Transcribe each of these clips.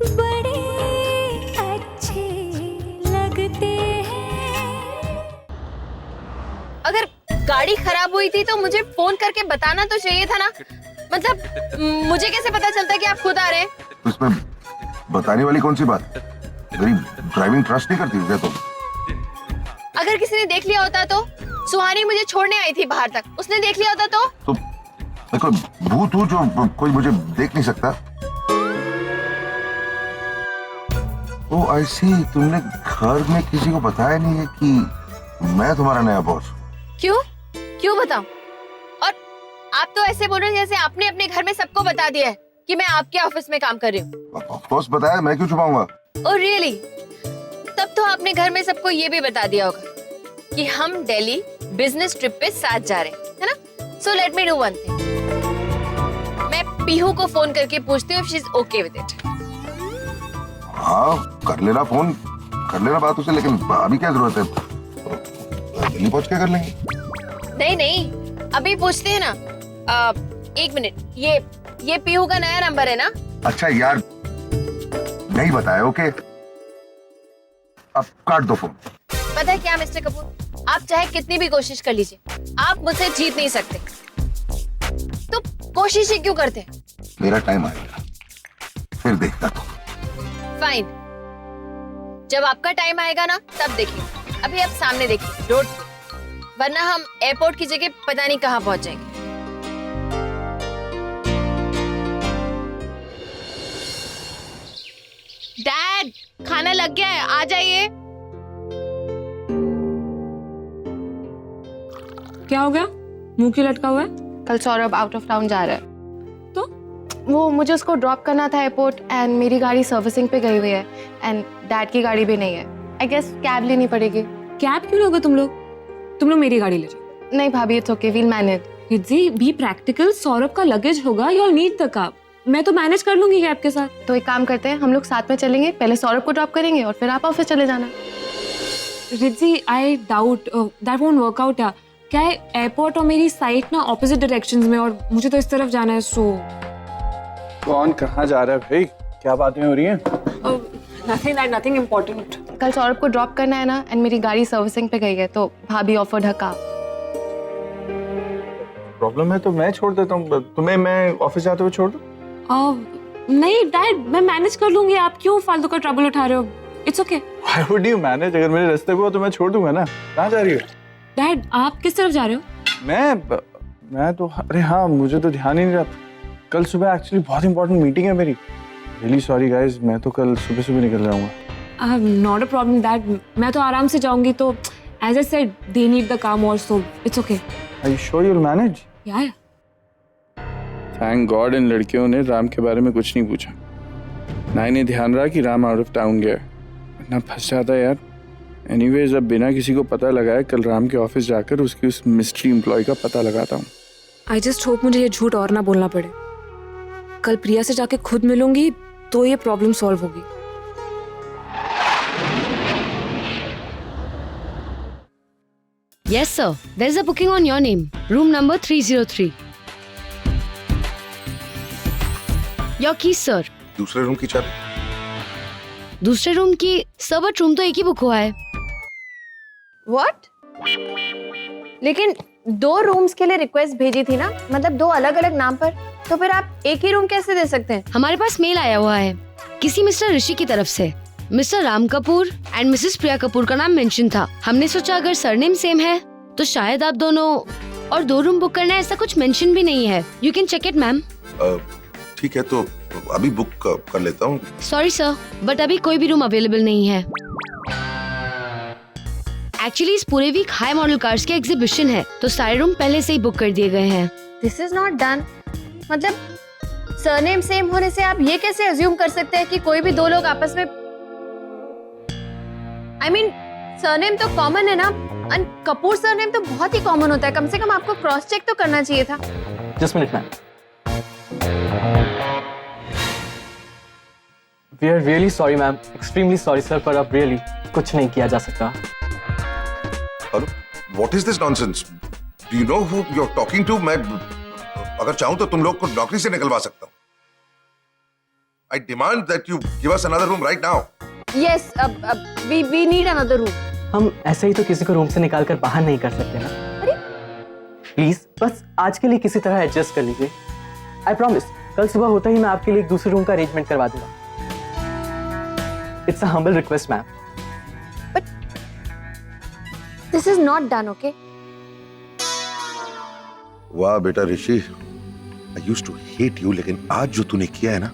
बड़े अच्छे लगते हैं। अगर गाड़ी खराब हुई थी तो मुझे फोन करके बताना तो चाहिए था ना। मतलब मुझे कैसे पता चलता कि आप खुद आ रहे हैं? तो इसमें बताने वाली कौन सी बात? मेरी ड्राइविंग ट्रस्ट नहीं करती क्या तुम? अगर किसी ने देख लिया होता तो? सुहानी मुझे छोड़ने आई थी बाहर तक, उसने देख लिया होता तो? मैं कोई भूत हूँ जो कोई मुझे देख नहीं सकता? ओ आई सी, तुमने घर में किसी को बताया नहीं है कि मैं तुम्हारा नया बॉस? क्यों क्यों बताऊं? और आप तो ऐसे बोल रहे हैं जैसे आपने अपने घर में सबको बता दिया है कि मैं आपके ऑफिस में काम कर रही हूँ। ऑफ कोर्स बताया, मैं क्यों छुपाऊंगा? Oh really? तब तो आपने घर में सबको ये भी बता दिया होगा कि हम दिल्ली बिजनेस ट्रिप पे साथ जा रहे हैं, है ना? So let me do one thing, मैं पीहू को फोन करके पूछती हूँ if she is okay with it. हाँ कर लेना फोन, कर लेना बात उसे, लेकिन अभी क्या जरूरत है? दिल्ली पहुंच के कर लेंगे। नहीं नहीं, अभी पूछते हैं ना। एक मिनट, ये पीहू का नया नंबर है ना? अच्छा यार, नहीं बताया, ओके अब काट दो फोन। पता है क्या मिस्टर कपूर, आप चाहे कितनी भी कोशिश कर लीजिए, आप मुझसे जीत नहीं सकते। तो कोशिश ही क्यों करते हैं? मेरा टाइम आएगा फिर देखना तो। फाइन, जब आपका टाइम आएगा ना तब देखिए, अभी आप सामने देखिए रोड, वरना हम एयरपोर्ट की जगह पता नहीं कहां पहुंच जाएंगे। डैड, खाना लग गया है, आ जाइए। क्या हो गया? मुंह क्यों लटका हुआ है? कल सौरभ आउट ऑफ टाउन जा रहा है, तो वो मुझे उसको ड्रॉप करना था एयरपोर्ट, एंड मेरी गाड़ी सर्विसिंग पे गई हुई है, एंड डैड की गाड़ी भी नहीं है। आई गेस कैब लेनी पड़ेगी। कैब क्यों लोगे तुम लोग? तुम लोग मेरी गाड़ी ले जाओ। नहीं भाभी, it's okay, we'll manage. Riddhi, be practical, Saurabh का लगेज होगा, you all need the cab. मैं तो मैनेज कर लूंगी कैब के साथ। तो एक काम करते हैं, हम लोग साथ में चलेंगे, पहले सौरभ को ड्रॉप करेंगे और फिर आप ऑफिस चले जाना। Riddhi, I doubt that won't work out. क्या है, एयरपोर्ट और मेरी साइट ना ऑपोजिट डायरेक्शंस में, और मुझे तो इस तरफ जाना है। सो कौन कहाँ जा रहा है भाई? क्या बातें हो रही हैं? Nothing important. कल सौरभ को ड्रॉप करना है ना, एंड मेरी गाड़ी सर्विसिंग पे गई है, तो भाभी ऑफर्ड हर कार। प्रॉब्लम है तो मैं छोड़ देता हूँ तुम्हें, मैं ऑफिस जाते हुए छोड़ दूँ? नहीं डैड, मैं मैनेज कर लूंगी, आप क्यों फालतू का ट्रबल उठा रहे हो? It's okay. Why would you manage? अगर मेरे रास्ते पे हो तो मैं छोड़ दूंगा ना। कहाँ जा रही हो? डैड, आप किस तरफ जा रहे हो? मैं तो, अरे हाँ, मुझे तो ध्यान ही नहीं रहा। कल सुबह एक्चुअली बहुत इंपॉर्टेंट मीटिंग है मेरी। रियली सॉरी गाइस, मैं तो कल सुबह सुबह निकल जाऊंगा। नॉट अ प्रॉब्लम डैड, मैं तो आराम से जाऊंगी। तो as I said, they need the car more, so it's okay. Are you sure you'll manage? या थैंक गॉड इन लड़कियों ने राम के बारे में कुछ नहीं पूछा। ना इन्हें ध्यान रहा कि राम आउट ऑफ टाउन गया, वरना फंस जाता यार। एनीवेज, अब बिना किसी को पता लगाए कल राम के ऑफिस जाकर उसकी उस मिस्ट्री एम्प्लॉय का पता लगाता हूँ। आई जस्ट होप मुझे ये झूठ और ना बोलना पड़े। कल प्रिया से जाके खुद मिलूंगी तो ये प्रॉब्लम सॉल्व होगी। Yes, sir. There's a booking on your name. Room number 303. Your keys, sir. दूसरे रूम की चाबी? दूसरे रूम की सर, बट रूम तो एक ही बुक हुआ है। व्हाट? लेकिन 2 रूम्स के लिए रिक्वेस्ट भेजी थी ना, मतलब 2 अलग अलग नाम पर, तो फिर आप एक ही रूम कैसे दे सकते हैं? हमारे पास मेल आया हुआ है किसी मिस्टर ऋषि की तरफ से। Mr Ram Kapoor and Mrs Priya Kapoor का नाम मेंशन था। हमने सोचा अगर सरनेम सेम है तो शायद आप दोनों, और 2 रूम बुक करना है ऐसा कुछ मेंशन भी नहीं है। You can check it ma'am. ठीक है, तो अभी बुक कर लेता हूँ। सॉरी सर, बट अभी कोई भी रूम अवेलेबल नहीं है। एक्चुअली इस पूरे वीक हाई मॉडल कार्स के एग्जीबिशन है, तो सारे रूम पहले से ही बुक कर दिए गए हैं। This is not done. मतलब सरनेम सेम होने से आप ये कैसे अज्यूम कर सकते हैं कि कोई भी 2 लोग आपस में, आई मीन सरनेम तो कॉमन है ना, और कपूर सरनेम तो बहुत ही कॉमन होता है। कम से कम आपको क्रॉस चेक तो करना चाहिए था। Just minute ma'am. We are really sorry ma'am, extremely sorry sir, पर अब रियली कुछ नहीं किया जा सकता। What is this nonsense? Do you know who you're talking to? मैं अगर चाहूं तो तुम लोग को नौकरी से निकलवा सकता हूं। I demand that you give us another room right now. Yes, we need another room. हम ऐसे ही तो किसी को रूम से निकाल कर बाहर नहीं कर सकते ना। अरे प्लीज बस आज के लिए किसी तरह एडजस्ट कर लीजिए। आई प्रॉमिस कल सुबह होता ही मैं आपके लिए एक दूसरे रूम का अरेंजमेंट करवा दूंगा। It's a humble request ma'am. This is not done, okay? वाह बेटा ऋषि, I used to hate you, लेकिन आज जो तूने किया है ना,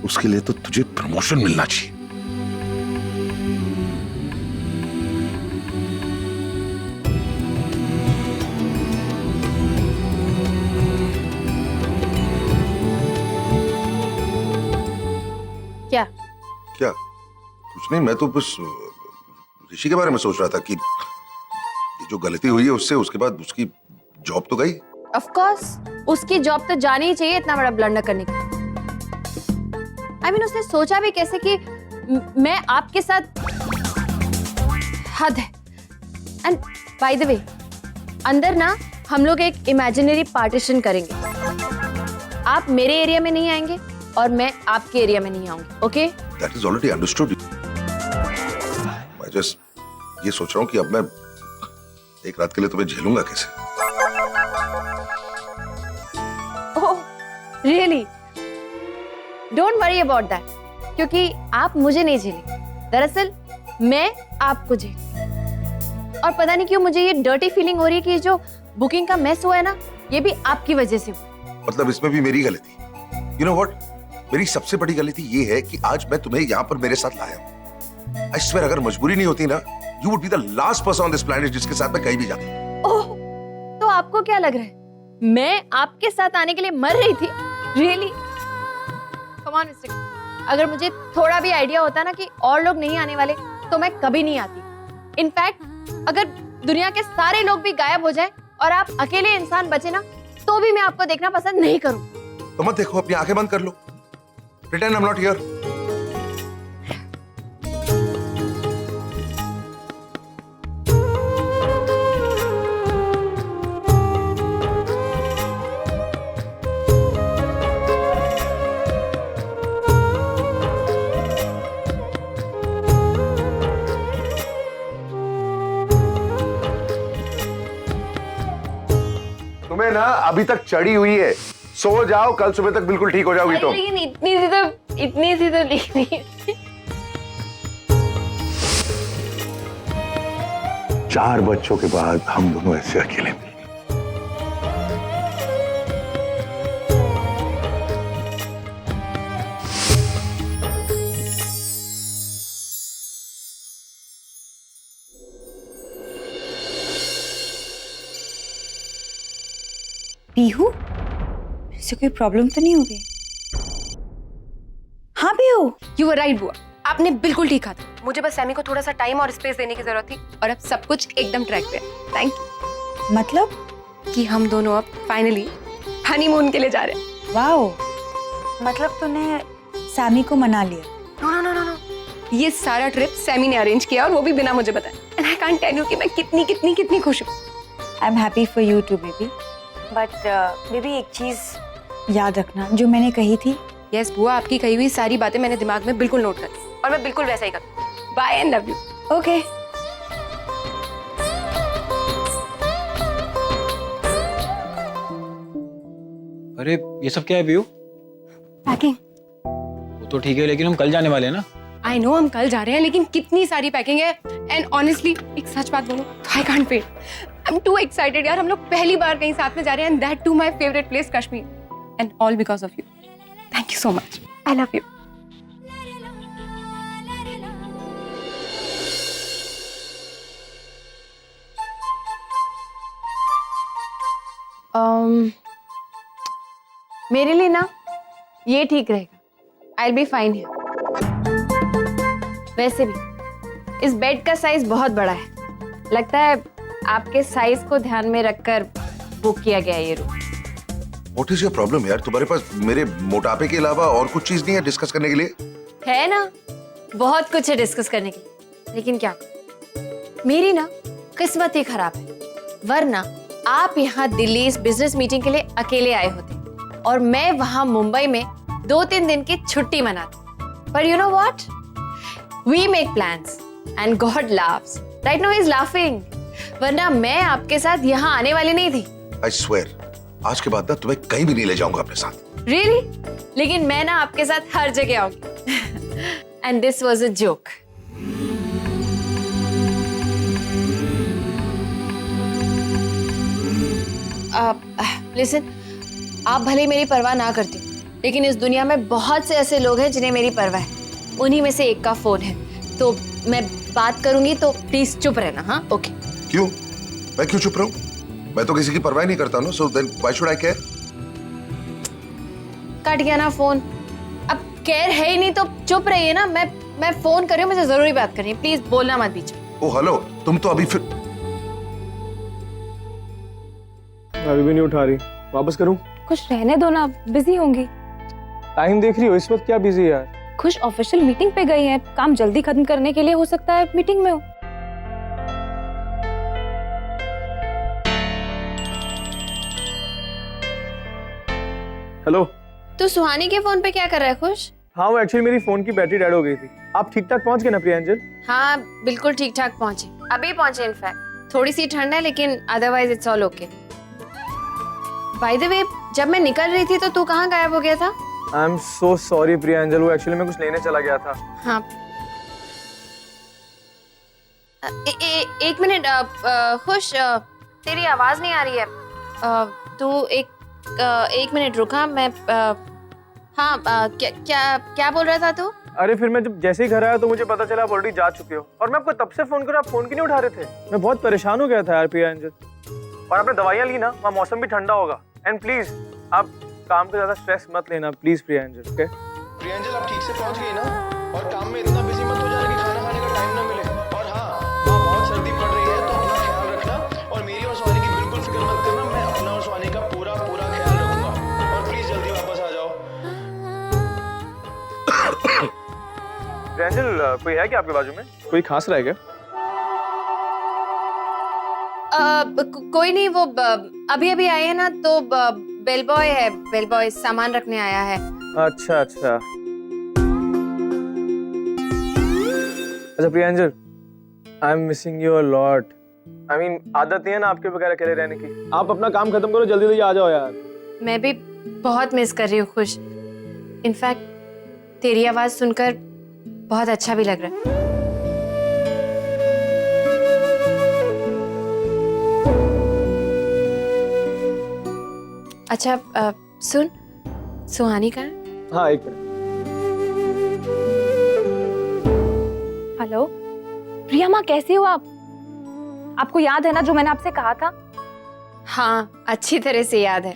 उसके लिए तो तुझे प्रमोशन मिलना चाहिए। क्या? क्या? कुछ नहीं, मैं तो बस ऋषि के बारे में सोच रहा था कि ये जो गलती हुई है उससे, उसके बाद उसकी जॉब तो गई। ऑफ कोर्स उसकी जॉब तो जानी ही चाहिए इतना बड़ा ब्लंडर करने के। I mean, उसने सोचा भी कैसे कि मैं आपके साथ, हद है। एंड बाय द वे, अंदर ना हम लोग एक इमेजिनरी पार्टीशन करेंगे। आप मेरे एरिया में नहीं आएंगे और मैं आपके एरिया में नहीं आऊंगी, okay? That is already understood. मैं just ये सोच रहा हूँ कि अब मैं एक रात के लिए तुम्हें झेलूंगा कैसे। Oh really? Don't worry about that, क्योंकि आप मुझे नहीं झेलेंगे। दरअसल मैं आपको झेलूंगी। और पता नहीं क्यों मुझे ये डर्टी फीलिंग हो रही है कि जो बुकिंग का मेस हुआ है ना, ये भी आपकी वजह से हुआ। मतलब इसमें भी मेरी गलती? You know what? मेरी सबसे बड़ी गलती ये है कि आज मैं तुम्हें यहाँ पर मेरे साथ लाया हूँ। I swear, अगर मजबूरी नहीं होती ना, you would be the last person on this planet जिसके साथ मैं कहीं भी जाता। ओह, तो आपको क्या लग रहा है मैं आपके साथ आने के लिए मर रही थी? रियली? कम ऑन मिस्टर, अगर मुझे थोड़ा भी आइडिया होता ना कि और लोग नहीं आने वाले, तो मैं कभी नहीं आती। इनफैक्ट अगर दुनिया के सारे लोग भी गायब हो जाए और आप अकेले इंसान बचे ना, तो भी मैं आपको देखना पसंद नहीं करूं। तो मत देखो, अपनी आंखें बंद कर लो। Pretend I'm not here. तुम्हें ना अभी तक चढ़ी हुई है, सो जाओ, कल सुबह तक बिल्कुल ठीक हो जाओगी। तो लेकिन इतनी सी तो लीक नहीं है। 4 बच्चों के बाद हम दोनों ऐसे अकेले मिले। पीहू, इससे कोई प्रॉब्लम तो नहीं होगी? हाँ पीहू, यू वर राइट बुआ, आपने बिल्कुल ठीक कहा था। मुझे बस सैमी को थोड़ा सा टाइम और स्पेस देने की जरूरत थी, और अब सब कुछ एकदम ट्रैक पे है। Thank you. मतलब? कि हम दोनों अब फाइनली हनीमून के लिए जा रहे हैं। वाओ, मतलब तूने सैमी को मना लिया? नो नो नो नो, ये सारा ट्रिप सैमी ने अरेंज किया, और वो भी बिना मुझे बताए। And I can't tell you कि मैं कितनी कितनी कितनी खुश हूँ। I am happy for you too baby, but baby एक चीज याद रखना जो मैंने कही थी। यस बुआ, आपकी कही हुई सारी बातें मैंने दिमाग में बिल्कुल नोट कर ली, और मैं बिल्कुल वैसा ही करूँ। Bye and love you. Okay. अरे ये सब क्या है पीयू? पैकिंग। वो तो ठीक है, लेकिन हम कल जाने वाले हैं ना। आई नो हम कल जा रहे हैं, लेकिन कितनी सारी पैकिंग है। एंड ऑनेस्टली एक सच बात बोलूं तो I can't wait. I am too excited यार, हम लोग पहली बार कहीं साथ में जा रहे हैं, and that too my favourite place Kashmir, and all because of you. Thank you so much, I love you. मेरे लिए ना ये ठीक रहेगा। I'll be fine here. वैसे भी इस बेड का साइज बहुत बड़ा है, लगता है आपके साइज को ध्यान में रखकर बुक किया गया ये room. What is your problem यार? तुम्हारे पास मेरे मोटापे के अलावा और कुछ चीज नहीं है डिस्कस करने के लिए? है ना, बहुत कुछ है डिस्कस करने के लिए, लेकिन क्या मेरी ना किस्मत ही खराब है, वरना आप यहाँ दिल्ली इस बिजनेस मीटिंग के लिए अकेले आए होते और मैं वहां मुंबई में 2-3 दिन की छुट्टी मनाते। पर you know what, we make plans and God laughs. Right now he is laughing, वरना मैं आपके साथ यहाँ आने वाली नहीं थी। आई स्वेयर, आज के बाद ना तुम्हें कहीं भी नहीं ले जाऊंगा अपने साथ। रियली? लेकिन मैं ना आपके साथ हर जगह आऊंगी। And this was a joke. Listen, आप भले मेरी परवाह ना करती, लेकिन इस दुनिया में बहुत से ऐसे लोग हैं जिन्हें मेरी परवाह है। उन्हीं में से एक का फोन है, तो मैं बात करूंगी, तो प्लीज चुप रहना। हाँ, ओके। क्यों? मैं क्यों चुप रहूं? मैं तो किसी की परवाह नहीं करता ना, so then why should I care? Cut गया ना फोन। अब केयर है ही नहीं तो चुप रहिए ना। मैं फोन कर रही हूँ, मुझे जरूरी बात करनी है, प्लीज बोलना मत बीच में। ओ हेलो, तुम तो अभी फिर अभी भी नहीं उठा रही, वापस करूं? कुछ रहने दो ना, बिजी होंगी। टाइम देख रही हो, इस वक्त क्या बिजी है यार? खुश ऑफिशियल मीटिंग पे गई है, काम जल्दी खत्म करने के लिए, हो सकता है मीटिंग में हो। हेलो। तो सुहानी के फोन पे क्या कर रहा है खुश? हाँ, वो एक्चुअली मेरी फोन की बैटरी डेड हो गई थी। आप ठीक ठाक पहुंच गए ना प्रियांजल? हाँ, बिल्कुल ठीक ठाक पहुंचे, अभी पहुंचे। इनफैक्ट थोड़ी सी ठंड है, लेकिन otherwise it's all okay. By the way, जब मैं निकल रही थी तो तू कहाँ गायब हो गया था? आई एम सो सॉरी प्रियांजल, वो एक्चुअली मैं कुछ लेने चला गया था। हाँ, एक मिनट। खुश, तेरी आवाज नहीं आ रही है। तू एक मिनट रुका। मैं हाँ, क्या बोल रहा था तू? अरे फिर मैं जब जैसे ही घर आया तो मुझे पता चला आप ऑलरेडी जा चुके हो, और मैं आपको तब से फोन कर रहा, आप फोन क्यों नहीं उठा रहे थे? मैं बहुत परेशान हो गया था यार प्रियांजल। और आपने दवाइयाँ ली ना, वहाँ मौसम भी ठंडा होगा। एंड प्लीज आप काम पे ज्यादा स्ट्रेस मत लेना प्लीज प्रियांजल, ओके? प्रियांजल, आप ठीक से पहुंच गई ना? और काम में इतना बिजी मत हो जाना कि खाना खाने का टाइम ना मिले। और हाँ, वहाँ बहुत सर्दी पड़ रही है, तो अपना ख्याल रखना, और मेरी और सुहानी की बिल्कुल फिक्र मत करना। मैं अपना और सुहानी का पूरा ख्याल रखूंगा। और प्लीज जल्दी वापस आ जाओ। प्रियांजल, कोई है क्या आपके बाजू में? कोई खास रहा है क्या? कोई नहीं, वो अभी आए हैं ना, तो बेल बॉय है। बेल बॉय सामान रखने आया है। अच्छा अच्छा Priyanjal, I am missing you a lot. I mean, आदत नहीं है ना आपके बगैर अकेले रहने की। आप अपना काम खत्म करो, जल्दी जल्दी आ जाओ यार। मैं भी बहुत मिस कर रही हूँ खुश। इनफैक्ट तेरी आवाज सुनकर बहुत अच्छा भी लग रहा है। अच्छा, सुन, सुहानी कहाँ है? हाँ, एक मिनट। हेलो प्रिया माँ, कैसी हो आप? आपको याद है ना जो मैंने आपसे कहा था? हाँ, अच्छी तरह से याद है।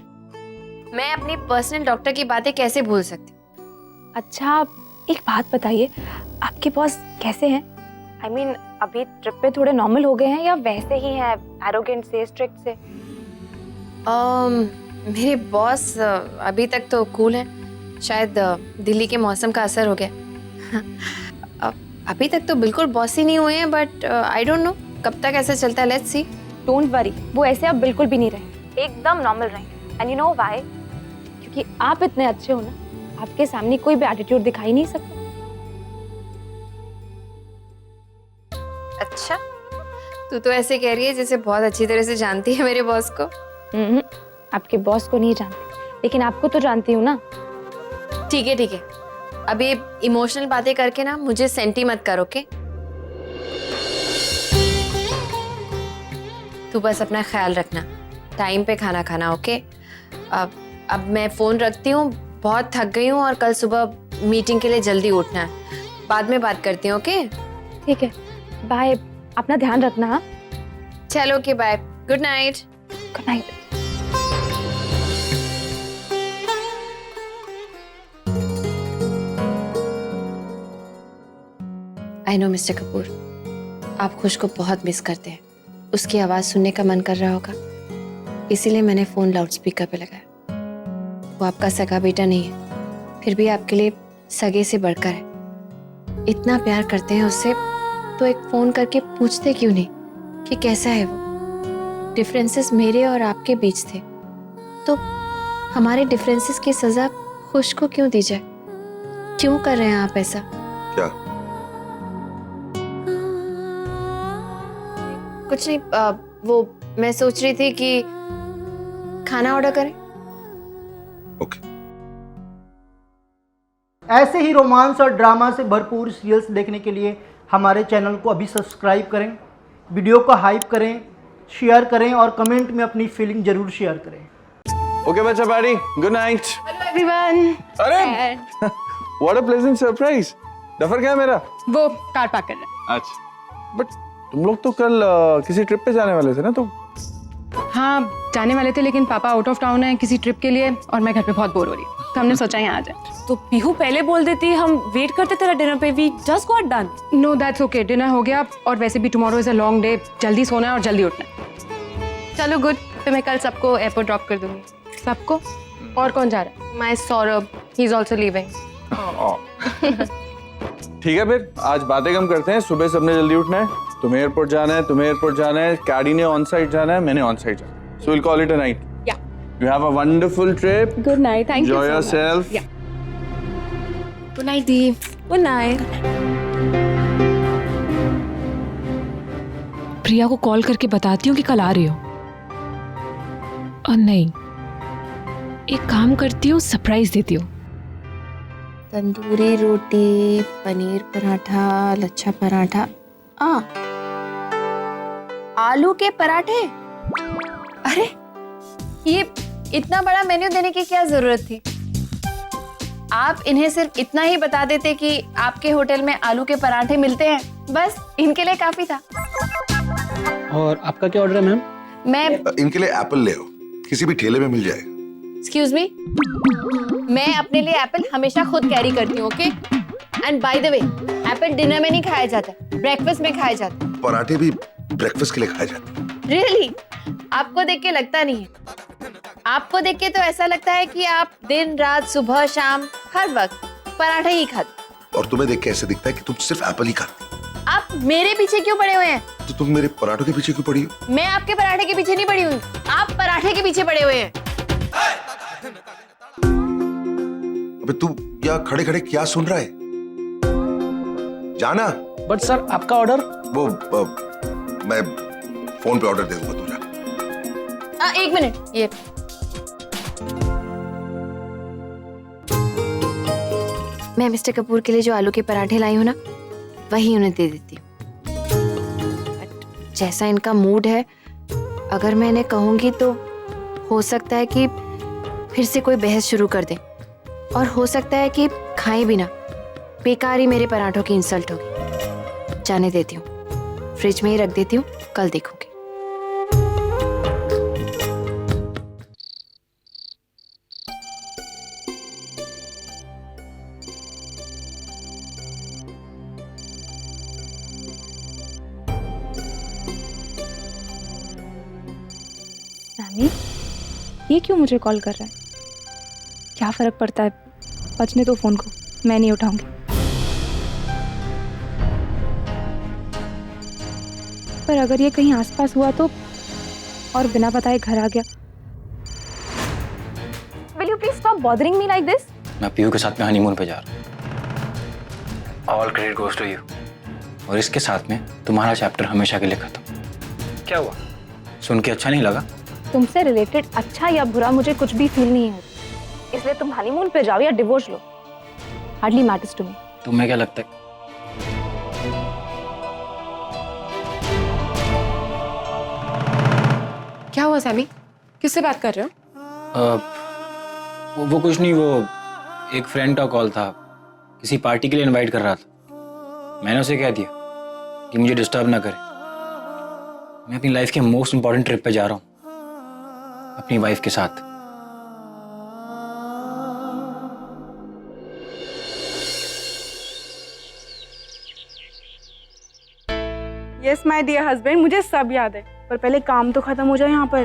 मैं अपनी पर्सनल डॉक्टर की बातें कैसे भूल सकती हूँ? अच्छा, एक बात बताइए, आपके बॉस कैसे हैं? I mean, अभी ट्रिप पे थोड़े नॉर्मल हो गए हैं या वैसे ही हैं, एरोगेंट से, स्ट्रिक्ट से? मेरे बॉस अभी तक तो कूल हैं। शायद दिल्ली के मौसम का असर हो गया। अभी तक तो बिल्कुल बॉस ही नहीं हुए हैं, बट आई डोंट नो कब तक ऐसा चलता है। Let's see. डोंट वरी, वो ऐसे आप बिल्कुल भी नहीं रहेंगे, एकदम नॉर्मल रहेंगे। And you know why? क्योंकि आप इतने अच्छे हो ना, आपके सामने कोई भी एटीट्यूड दिखाई नहीं सकता। अच्छा, तू तो ऐसे कह रही है जैसे बहुत अच्छी तरह से जानती है मेरे बॉस को। आपके बॉस को नहीं जानती, लेकिन आपको तो जानती हूँ ना। ठीक है ठीक है, अभी इमोशनल बातें करके ना मुझे सेंटी मत कर, ओके? तू बस अपना ख्याल रखना, टाइम पे खाना खाना, ओके? अब मैं फोन रखती हूँ, बहुत थक गई हूँ, और कल सुबह मीटिंग के लिए जल्दी उठना है। बाद में बात करती हूँ, ओके? ठीक है, बाय। अपना ध्यान रखना। हाँ, चलो, okay, bye, good night. Good night. I know mister Kapoor, आप खुश को बहुत मिस करते हैं। उसकी आवाज सुनने का मन कर रहा होगा, इसीलिए मैंने फोन लाउड स्पीकर पे लगाया। वो आपका सगा बेटा नहीं है, फिर भी आपके लिए सगे से बढ़कर है। इतना प्यार करते हैं उससे, तो एक फोन करके पूछते क्यों नहीं कि कैसा है वो? डिफरेंसेस मेरे और आपके बीच थे, तो हमारे डिफरेंसेस की सजा खुश को क्यों दी जाए? क्यों कर रहे हैं आप ऐसा? क्या? कुछ नहीं, वो मैं सोच रही थी कि खाना ऑर्डर करें। ओके। ऐसे ही रोमांस और ड्रामा से भरपूर सीरियल्स देखने के लिए हमारे चैनल को अभी सब्सक्राइब करें, वीडियो को हाइप करें, शेयर करें और कमेंट में अपनी फीलिंग जरूर शेयर करें। ओके बच्चा party, good night. Hello everyone. अरे what a pleasant surprise. Duffer क्या है मेरा? वो कार पार्क कर रहा है। अच्छा, बट तुम लोग तो कल किसी ट्रिप पे जाने वाले थे ना? तो हाँ जाने वाले थे, लेकिन पापा आउट ऑफ टाउन है किसी ट्रिप के लिए और मैं घर पे बहुत बोर हो रही हूँ, तो हमने सोचा यहाँ आ जाए। तो पीहू पहले बोल देती, हम वेट करते तेरा डिनर पे। We just got done. No that's okay, dinner हो गया और वैसे भी tomorrow is a long day, जल्दी सोना है और जल्दी उठना है। चलो गुड, तो मैं कल सबको एयरपोर्ट ड्रॉप कर दूंगी। सबको? और कौन जा रहा है? My Saurabh, he is also leaving. ठीक है, फिर आज बातें कम करते हैं। सुबह सबने जल्दी उठना है। तुम्हें एयरपोर्ट जाना है, तुम्हें एयरपोर्ट जाना है, कैडी ने ऑन साइट जाना है, मैंने ऑन साइट जाना है। So will call it a night. Yeah you have a wonderful trip. Good night, thank you enjoy yourself. Good night दी। Good night. प्रिया को कॉल करके बताती हूँ कि कल आ रही हो। और नहीं, एक काम करती हूँ, सरप्राइज देती हूँ। तंदूरी रोटी, पनीर पराठा, लच्छा पराठा, आलू के पराठे। अरे ये इतना बड़ा मेन्यू देने की क्या जरूरत थी? आप इन्हें सिर्फ इतना ही बता देते कि आपके होटल में आलू के पराठे मिलते हैं, बस इनके लिए काफी था। और आपका क्या ऑर्डर है मैम? मैं इनके लिए एप्पल ले आओ, किसी भी ठेले में मिल जाएगा। एक्सक्यूज मी, मैं अपने लिए एप्पल हमेशा खुद कैरी करती हूँ, okay? And by the way, Apple dinner में नहीं खाया जाता, ब्रेकफास्ट में खाया जाता। पराठे भी ब्रेकफास्ट के लिए खाए जाते हैं। रियली? आपको देख के लगता नहीं है। आपको देख के तो ऐसा लगता है कि आप दिन रात सुबह शाम हर वक्त पराठे ही खाते। और तुम्हें देख के ऐसे दिखता है कि तुम सिर्फ एप्पल ही खाती। आप मेरे पीछे क्यों पड़े हुए हैं? तो तुम मेरे पराठों के पीछे क्यों पड़ी हो? मैं आपके पराठे के पीछे नहीं पड़ी हुई, आप पराठे के पीछे पड़े हुए हैं। अबे तू यहाँ खड़े खड़े क्या सुन रहा है? जाना। बट सर आपका ऑर्डर? वो मैं फोन पे ऑर्डर दे दूंगा, तू जा। एक मिनट, ये मैं मिस्टर कपूर के लिए जो आलू के पराठे लाई हूँ ना, वही उन्हें दे देती हूँ। जैसा इनका मूड है, अगर मैं इन्हें कहूंगी तो हो सकता है कि फिर से कोई बहस शुरू कर दे, और हो सकता है कि खाए बिना बेकार ही मेरे पराठों की इंसल्ट होगी। जाने देती हूँ, फ्रिज में ही रख देती हूँ, कल देखूंगी। नानी, ये क्यों मुझे कॉल कर रहा है? क्या फर्क पड़ता है, बचने दो फोन को, मैं नहीं उठाऊंगी। पर अगर ये कहीं आसपास हुआ तो, और बिना बताए घर आ गया। Will you please stop bothering me like this? मैं पीयू के साथ में हनीमून पे जा रहा हूँ। All credit goes to you. और इसके साथ में तुम्हारा चैप्टर हमेशा के लिए खत्म। क्या हुआ? सुन के अच्छा नहीं लगा? तुमसे रिलेटेड अच्छा या बुरा मुझे कुछ भी फील नहीं होता, इसलिए तुम हनीमून पे जाओ या डिवोर्स लो, हार्डली मैटर्स टू मी। तुम्हें क्या लगता है? क्या हुआ सैमी, किससे बात कर रहे हो? वो कुछ नहीं, वो एक फ्रेंड का कॉल था, किसी पार्टी के लिए इनवाइट कर रहा था। मैंने उसे कह दिया कि मुझे डिस्टर्ब ना करे। मैं अपनी लाइफ के मोस्ट इंपॉर्टेंट ट्रिप पे जा रहा हूँ, अपनी वाइफ के साथ। यस माय डियर हस्बैंड, मुझे सब याद है, पर पहले काम तो खत्म हो जाए यहाँ पर।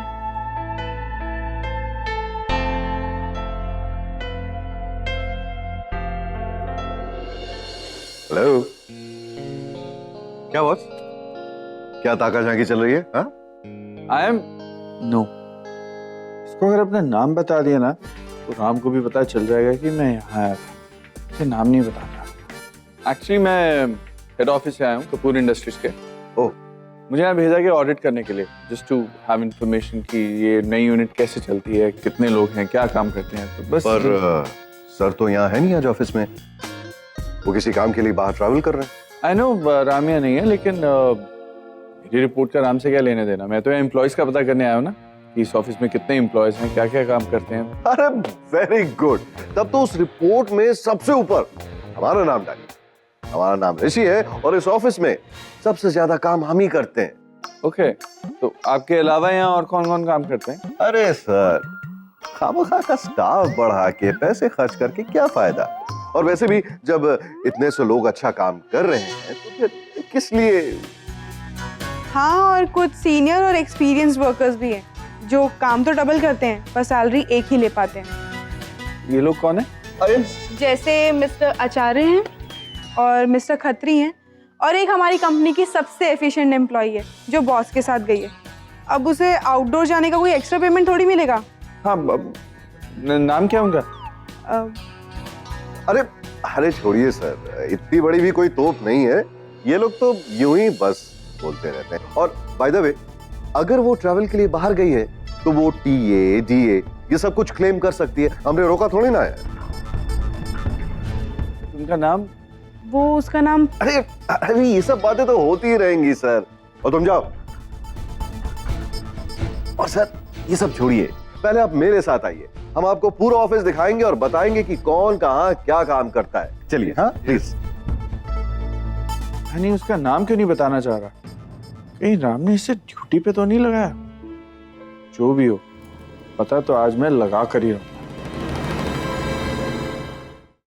हेलो, क्या बॉस, क्या ताका झांकी चल रही है? आई एम नो, इसको अगर अपना नाम बता दिया ना तो राम को भी पता चल जाएगा कि मैं यहाँ आया था। मुझे नाम नहीं बताना। एक्चुअली मैं हेड ऑफिस से आया हूँ कपूर इंडस्ट्रीज के। ओह, मुझे यहाँ भेजा गया ऑडिट करने के लिए, जस्ट टू हैव इन्फॉर्मेशन कि ये नई यूनिट कैसे चलती है, कितने लोग हैं, क्या काम करते हैं। तो बस पर सर तो यहाँ है नहीं आज ऑफिस में, वो किसी काम के लिए बाहर ट्रैवल कर रहे हैं। आई नो राम यहाँ नहीं है, लेकिन मेरी रिपोर्ट का राम से क्या लेने देना। मैं तो एम्प्लॉयज का पता करने आया हूँ ना कि इस ऑफिस में कितने एम्प्लॉयज हैं, क्या क्या काम करते हैं। अरे वेरी गुड, तब तो उस रिपोर्ट में सबसे ऊपर हमारा नाम डालिए। हमारा नाम ऋषि है और इस ऑफिस में सबसे ज्यादा काम हम ही करते हैं। ओके, तो आपके अलावा यहाँ और कौन कौन काम करते हैं? अरे सर, खामखा का स्टाफ बढ़ा के पैसे खर्च करके क्या फायदा। और वैसे भी जब इतने से लोग अच्छा काम कर रहे हैं तो फिर किस लिए। हाँ, और कुछ सीनियर और एक्सपीरियंस वर्कर्स भी हैं जो काम तो डबल करते हैं पर सैलरी एक ही ले पाते हैं। ये लोग कौन है? अरे जैसे मिस्टर आचार्य हैं और मिस्टर खत्री हैं, और एक हमारी कंपनी की सबसे एफिशिएंट एम्प्लॉई है जो बॉस के साथ गई है। अब उसे आउटडोर जाने का कोई एक्स्ट्रा पेमेंट थोड़ी मिलेगा। हाँ, नाम क्या उनका? अरे अरे छोड़िए सर, इतनी बड़ी भी कोई तोप नहीं है। ये लोग तो यूं ही बस बोलते रहते हैं। और बाय द वे, अगर वो ट्रैवल के लिए बाहर गई है तो वो टीए, डीए ये सब कुछ क्लेम कर सकती है, हमने रोका थोड़ी ना है। उनका नाम? वो उसका नाम। अरे अरे ये सब बातें तो होती ही रहेंगी सर, और तुम जाओ। और सर ये सब छोड़िए, पहले आप मेरे साथ आइए, हम आपको पूरा ऑफिस दिखाएंगे और बताएंगे कि कौन कहाँ क्या काम करता है। चलिए। हाँ प्लीज। नहीं, उसका नाम क्यों नहीं बताना चाह रहा? कहीं राम ने इसे ड्यूटी पे तो नहीं लगाया? जो भी हो, पता तो आज मैं लगा कर ही रहूंगा।